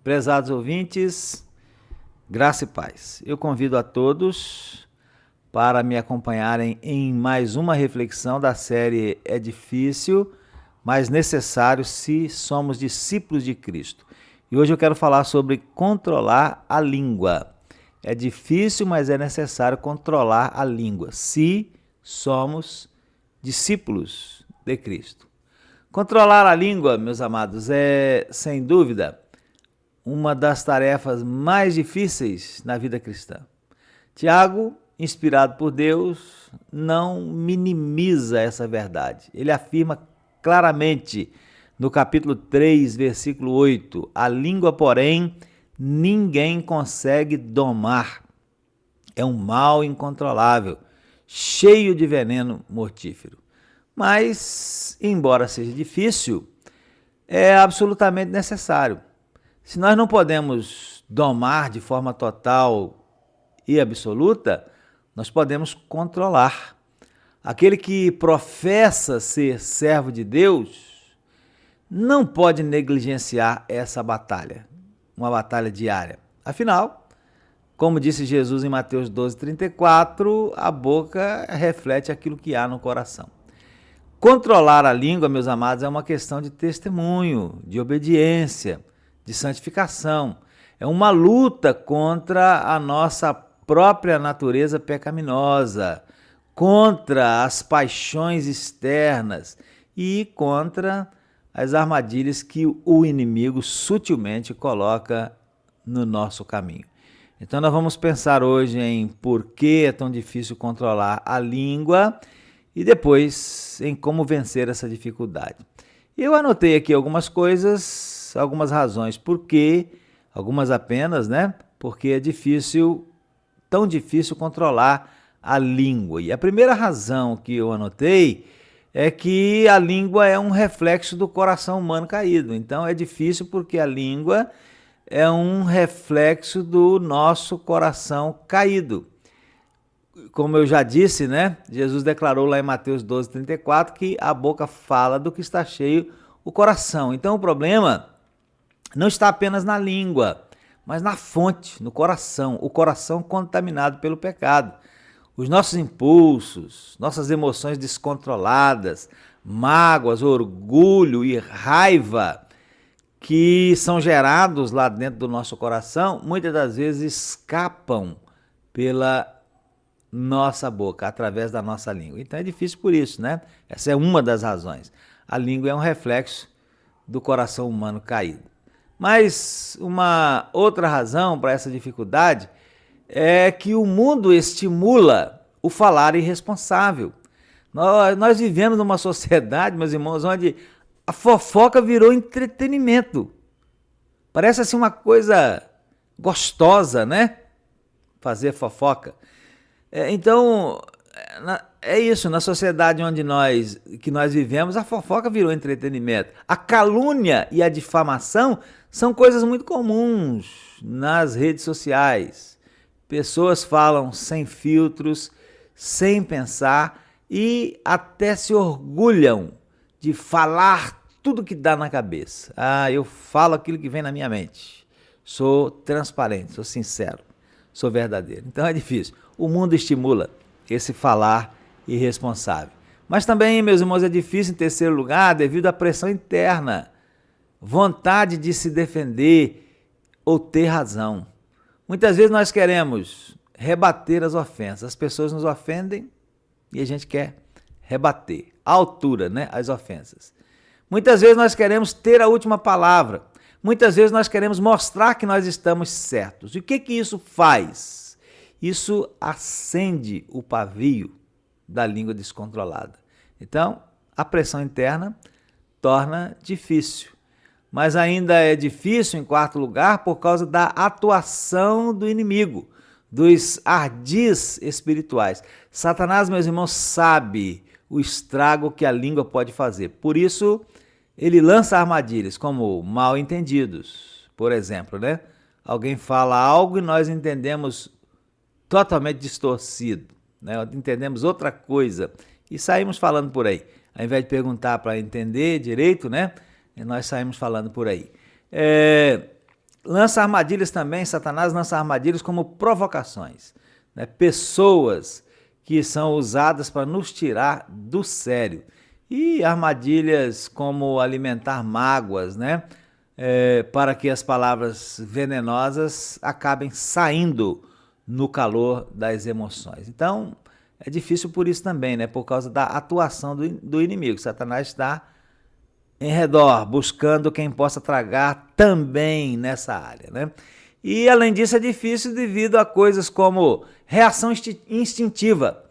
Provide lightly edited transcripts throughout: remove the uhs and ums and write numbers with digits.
Prezados ouvintes, graça e paz. Eu convido a todos para me acompanharem em mais uma reflexão da série É Difícil, mas Necessário se somos discípulos de Cristo. E hoje eu quero falar sobre controlar a língua. É difícil, mas é necessário controlar a língua, se somos discípulos de Cristo. Controlar a língua, meus amados, é, sem dúvida, uma das tarefas mais difíceis na vida cristã. Tiago, inspirado por Deus, não minimiza essa verdade. Ele afirma claramente no capítulo 3, versículo 8, a língua, porém, ninguém consegue domar. É um mal incontrolável, cheio de veneno mortífero. Mas, embora seja difícil, é absolutamente necessário. Se nós não podemos domar de forma total e absoluta, nós podemos controlar. Aquele que professa ser servo de Deus não pode negligenciar essa batalha, uma batalha diária. Afinal, como disse Jesus em Mateus 12:34, a boca reflete aquilo que há no coração. Controlar a língua, meus amados, é uma questão de testemunho, de obediência, de santificação. É uma luta contra a nossa própria natureza pecaminosa, contra as paixões externas e contra as armadilhas que o inimigo sutilmente coloca no nosso caminho. Então nós vamos pensar hoje em por que é tão difícil controlar a língua e depois em como vencer essa dificuldade. Eu anotei aqui algumas coisas, algumas razões por que, algumas apenas, né? Porque é difícil, tão difícil controlar a língua. E a primeira razão que eu anotei é que a língua é um reflexo do coração humano caído. Então é difícil porque a língua é um reflexo do nosso coração caído. Como eu já disse, né? Jesus declarou lá em Mateus 12:34 que a boca fala do que está cheio o coração. Então o problema não está apenas na língua, mas na fonte, no coração, o coração contaminado pelo pecado. Os nossos impulsos, nossas emoções descontroladas, mágoas, orgulho e raiva que são gerados lá dentro do nosso coração, muitas das vezes escapam pela nossa boca, através da nossa língua. Então é difícil por isso, né? Essa é uma das razões. A língua é um reflexo do coração humano caído. Mas uma outra razão para essa dificuldade é que o mundo estimula o falar irresponsável. Nós vivemos numa sociedade, meus irmãos, onde a fofoca virou entretenimento. Parece assim uma coisa gostosa, né? Fazer fofoca. Então, é isso, na sociedade onde nós vivemos, a fofoca virou entretenimento. A calúnia e a difamação são coisas muito comuns nas redes sociais. Pessoas falam sem filtros, sem pensar e até se orgulham de falar tudo que dá na cabeça. Eu falo aquilo que vem na minha mente. Sou transparente, sou sincero, sou verdadeiro. Então é difícil. O mundo estimula esse falar irresponsável. Mas também, meus irmãos, é difícil em terceiro lugar devido à pressão interna, vontade de se defender ou ter razão. Muitas vezes nós queremos rebater as ofensas. As pessoas nos ofendem e a gente quer rebater à altura, né, as ofensas. Muitas vezes nós queremos ter a última palavra. Muitas vezes nós queremos mostrar que nós estamos certos. E o que isso faz? Isso acende o pavio da língua descontrolada. Então, a pressão interna torna difícil. Mas ainda é difícil, em quarto lugar, por causa da atuação do inimigo, dos ardis espirituais. Satanás, meus irmãos, sabe o estrago que a língua pode fazer. Por isso, ele lança armadilhas, como mal entendidos. Por exemplo, né? Alguém fala algo e nós entendemos totalmente distorcido, né? Entendemos outra coisa e saímos falando por aí. Ao invés de perguntar para entender direito, né? Nós saímos falando por aí. lança armadilhas também, Satanás lança armadilhas como provocações, né? Pessoas que são usadas para nos tirar do sério. E armadilhas como alimentar mágoas, né? Para que as palavras venenosas acabem saindo no calor das emoções. Então, é difícil por isso também, né? Por causa da atuação do inimigo. Satanás está em redor, buscando quem possa tragar também nessa área, né? E, além disso, é difícil devido a coisas como reação instintiva.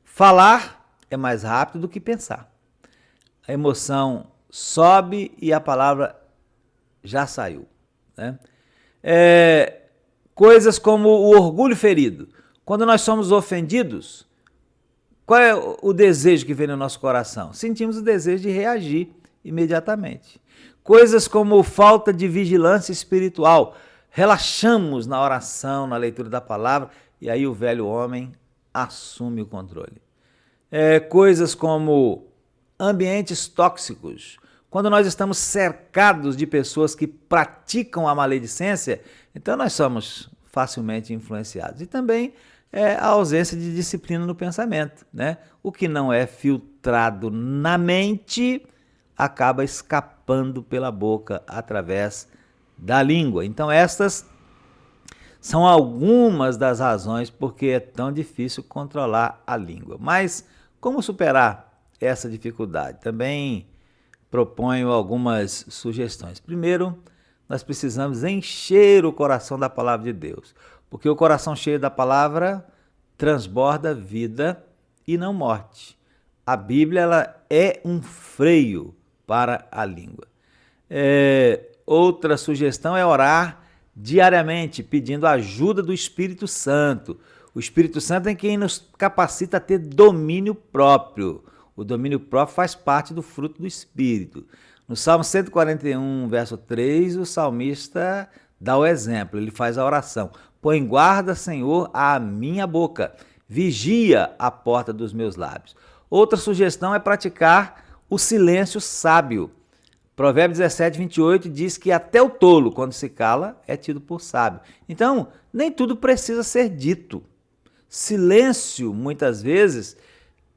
Falar é mais rápido do que pensar. A emoção sobe e a palavra já saiu, né? Coisas como o orgulho ferido. Quando nós somos ofendidos, qual é o desejo que vem no nosso coração? Sentimos o desejo de reagir imediatamente. Coisas como falta de vigilância espiritual. Relaxamos na oração, na leitura da palavra, e aí o velho homem assume o controle. Coisas como ambientes tóxicos. Quando nós estamos cercados de pessoas que praticam a maledicência, então nós somos facilmente influenciados. E também a ausência de disciplina no pensamento, né? O que não é filtrado na mente acaba escapando pela boca através da língua. Então estas são algumas das razões porque é tão difícil controlar a língua. Mas como superar essa dificuldade? Também proponho algumas sugestões. Primeiro, nós precisamos encher o coração da palavra de Deus, porque o coração cheio da palavra transborda vida e não morte. A Bíblia ela é um freio para a língua. Outra sugestão é orar diariamente, pedindo a ajuda do Espírito Santo. O Espírito Santo é quem nos capacita a ter domínio próprio. O domínio próprio faz parte do fruto do Espírito. No Salmo 141, verso 3, o salmista dá o exemplo, ele faz a oração. Põe guarda, Senhor, a minha boca, vigia a porta dos meus lábios. Outra sugestão é praticar o silêncio sábio. Provérbios 17, 28 diz que até o tolo, quando se cala, é tido por sábio. Então, nem tudo precisa ser dito. Silêncio, muitas vezes,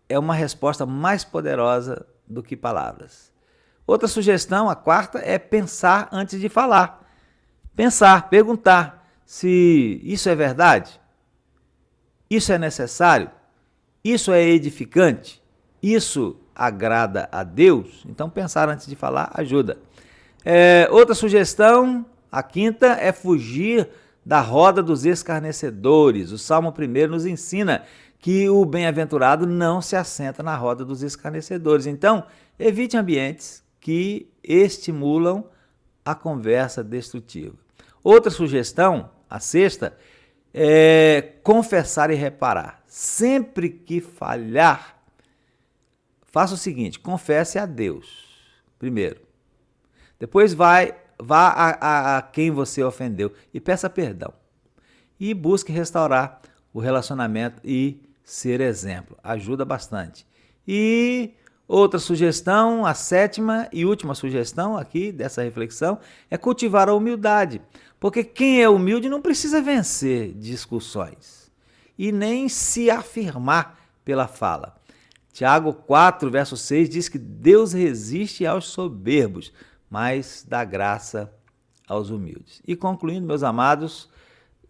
é uma resposta mais poderosa do que palavras. Outra sugestão, a quarta, é pensar antes de falar. Pensar, perguntar se isso é verdade, isso é necessário, isso é edificante, isso agrada a Deus. Então pensar antes de falar ajuda. Outra sugestão, a quinta, é fugir da roda dos escarnecedores. O Salmo 1 nos ensina que o bem-aventurado não se assenta na roda dos escarnecedores. Então, evite ambientes que estimulam a conversa destrutiva. Outra sugestão, a sexta, é confessar e reparar. Sempre que falhar, faça o seguinte, confesse a Deus primeiro. Depois vá a quem você ofendeu e peça perdão. E busque restaurar o relacionamento e ser exemplo. Ajuda bastante. E outra sugestão, a sétima e última sugestão aqui dessa reflexão, é cultivar a humildade. Porque quem é humilde não precisa vencer discussões e nem se afirmar pela fala. Tiago 4, verso 6 diz que Deus resiste aos soberbos, mas dá graça aos humildes. E concluindo, meus amados,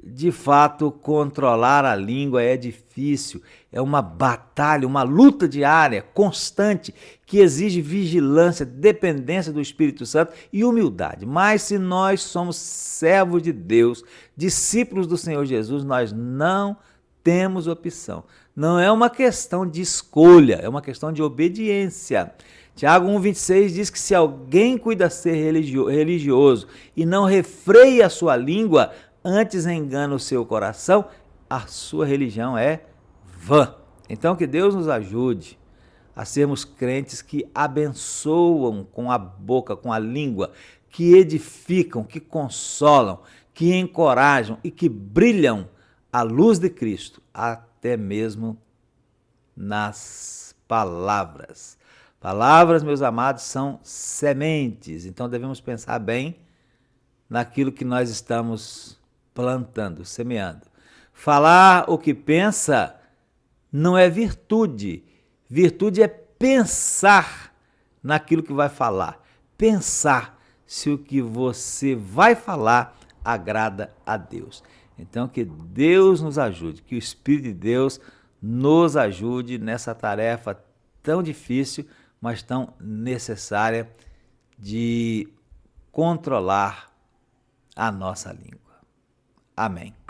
de fato, controlar a língua é difícil, é uma batalha, uma luta diária, constante, que exige vigilância, dependência do Espírito Santo e humildade. Mas se nós somos servos de Deus, discípulos do Senhor Jesus, nós não temos opção. Não é uma questão de escolha, é uma questão de obediência. Tiago 1,26 diz que se alguém cuida ser religioso e não refreia a sua língua, antes engana o seu coração, a sua religião é vã. Então que Deus nos ajude a sermos crentes que abençoam com a boca, com a língua, que edificam, que consolam, que encorajam e que brilham a luz de Cristo, até mesmo nas palavras. Palavras, meus amados, são sementes, então devemos pensar bem naquilo que nós estamos plantando, semeando. Falar o que pensa não é virtude. Virtude é pensar naquilo que vai falar. Pensar se o que você vai falar agrada a Deus. Então, que Deus nos ajude, que o Espírito de Deus nos ajude nessa tarefa tão difícil, mas tão necessária de controlar a nossa língua. Amém.